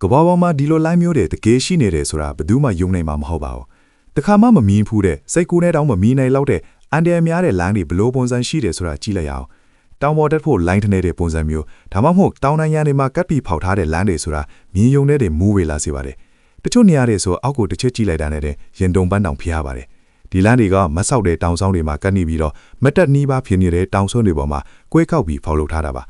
ကဘာပေါ်မှာဒီလိုလိုင်းမျိုးတွေတကယ်ရှိနေတယ်ဆိုတာဘယ်သူမှယုံနိုင်မှာမဟုတ်ပါဘူးတခါမှမမြင်ဘူးတဲ့စိတ်ကူးနဲ့တောင်းမမြင်နိုင်လောက်တဲ့အန်ဒီအများတဲ့လမ်းတွေဘလို့ပုံစံရှိတယ်ဆိုတာကြည့်လိုက်အောင်တောင်ပေါ်တက်ဖို့လိုင်းထနေတဲ့ပုံစံမျိုးဒါမှမဟုတ်တောင်နိုင်ငံတွေမှာကတ်ပြီးဖောက်ထားတဲ့လမ်းတွေဆိုတာမြင်ယုံတဲ့မူးဝေလာစေပါတယ်တချို့နေရာတွေဆိုအောက်ကိုတစ်ချက်ကြည့်လိုက်တာနဲ့ရင်တုံပန်းတောင်ဖျားပါတယ်ဒီလမ်းတွေကမဆောက်တဲ့တောင်ဆောင်တွေမှာကတ်နေပြီးတော့မတက်နီးပါးဖြစ်နေတဲ့တောင်စွန်းတွေပေါ်မှာကွဲကောက်ပြီးဖောက်လုပ်ထားတာပါ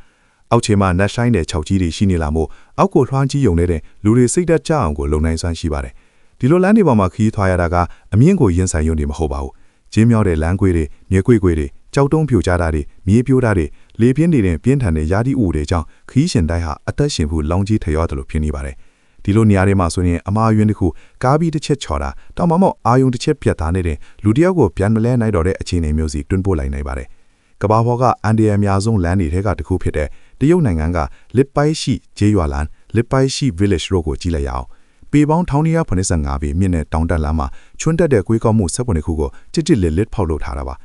အောက်ခြေမှာနတ်ဆိုင်တဲ့ခြောက်ကြီးတွေရှိနေလာမို့အောက်ကိုထွန်းကြီးယုံနေတဲ့လူတွေစိတ်သက်ကြအောင်ကိုလုံနိုင်စွမ်းရှိပါတယ်ဒီလိုလမ်းတွေပေါ်မှာခီးထွားရတာကအမြင့်ကိုရင်ဆိုင်ရုံတွေမဟုတ်ပါဘူးကျင်းမြောက်တဲ့လမ်းကွေးတွေမြေကွေးတွေကြောက်တုံးပြိုကျတာတွေမြေပြိုတာတွေလေပြင်းနေတဲ့ပြင်းထန်တဲ့ယာတိဥတွေကြောင့်ခီးရှင်တိုင်းဟာအသက်ရှင်ဖို့လောင်ကြီးထရောတယ်လို့ဖြစ်နေပါတယ်ဒီလိုနေရာတွေမှာဆိုရင်အမားယွင်းတစ်ခုကားပြီးတစ်ချက်ချော်တာတောင်မမောက်အာယုံတစ်ချက်ပြတ်သားနေတဲ့လူတစ်ယောက်ကိုပြန်မလဲနိုင်တော့တဲ့အခြေအနေမျိုးစီတွန်းပို့လိုက်နိုင်ပါတယ်ကဘာပေါ်ကအန်ဒီအများဆုံးလမ်းတွေထဲကတစ်ခုဖြစ်တဲ့တရုတ်နိုင်ငံကလစ်ပိုင်ရှိဂျေးရွာလန်လစ်ပိုင်ရှိ village road ကိုကြည့်လိုက်ရအောင်ပေပေါင်း1985ပေမြင့်တဲ့တောင်တက်လမ်းမှာချွန်းတက်တဲ့ကွေးကောက်မှုဆက်ပွန်တစ်ခုကိုတစ်လစ်ဖောက်လုပ်ထားတာပါ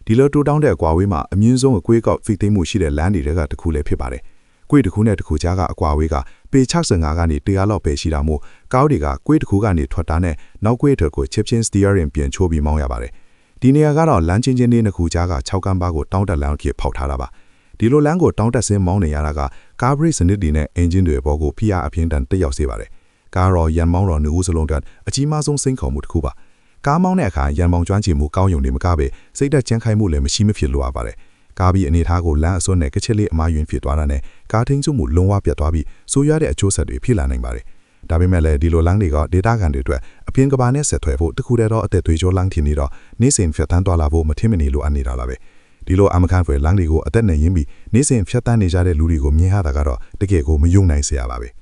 ဒီလိုတိုးတောင်းတဲ့အကွာဝေးမှာအမြင့်ဆုံးအကွေးကောက်ဖိသိမ်းမှုရှိတဲ့လမ်းတွေကတစ်ခုလည်းဖြစ်ပါတယ်ကွေးတစ်ခုနဲ့တစ်ခုကြားကအကွာဝေးကပေ65ကနေ100လောက်ပဲရှိတာမို့ကားတွေကကွေးတစ်ခုကနေထွက်တာနဲ့နောက်ကွေးတစ်ခုချစ်ချင်းစတီယာရင်ပြန်ချိုးပြီးမောင်းရပါတယ်ဒီနေရာကတော့လမ်းချင်းချင်းလေးနှစ်ခုကြားက6ကမ်းပါးကိုတောင်းတက်လမ်းဖြစ်ဖောက်ထားတာပါဒီလိုလမ်းကိုတောင်းတက်ဆင်းမောင်းနေရတာကကားဘရိတ်စနစ်တွေနဲ့အင်ဂျင်တွေပေါ်ကိုဖိအားအပြင်းထန်တက်ရောက်စေပါတယ်ကားရောရန်မောင်းတော်နှုတ်စလုံးကအကြီးမားဆုံးစိန်ခေါ်မှုတစ်ခုပါကားမောင်းတဲ့အခါရန်မောင်းကျွမ်းကျင်မှုကောင်းယုံတွေမကပဲစိတ်သက်ကြမ်းခိုင်မှုလည်းမရှိမဖြစ်လိုအပ်ပါတယ်ကားပြီးအနေထားကိုလမ်းအစွန်းနဲ့ကချစ်လေးအမားယွင်းဖြစ်သွားတာနဲ့ကားထင်းစုမှုလုံးဝပြတ်သွားပြီးဆိုးရွားတဲ့အကျိုးဆက်တွေဖြစ်လာနိုင်ပါတယ်ဒါပေမဲ့လည်းဒီလိုလမ်းတွေကဒေတာကန်တွေအတွက်အပြင်ကဘာနဲ့ဆက်သွယ်ဖို့တခုတည်းတော့အသက်သွေးကြောလမ်းထင်နေတော့နေ့စဉ်ဖြတ်တန်းသွားလာဖို့မထင်မနေလိုအပ်နေတာလားပဲဒီလိုအမခန့်ဖွယ်လမ်းတွေကိုအသက်နဲ့ရင်းပြီးနေ့စဉ်ဖြတ်တန်းနေကြတဲ့လူတွေကိုမြင်ရတာကတော့တကယ်ကိုမယုံနိုင်စရာပါပဲ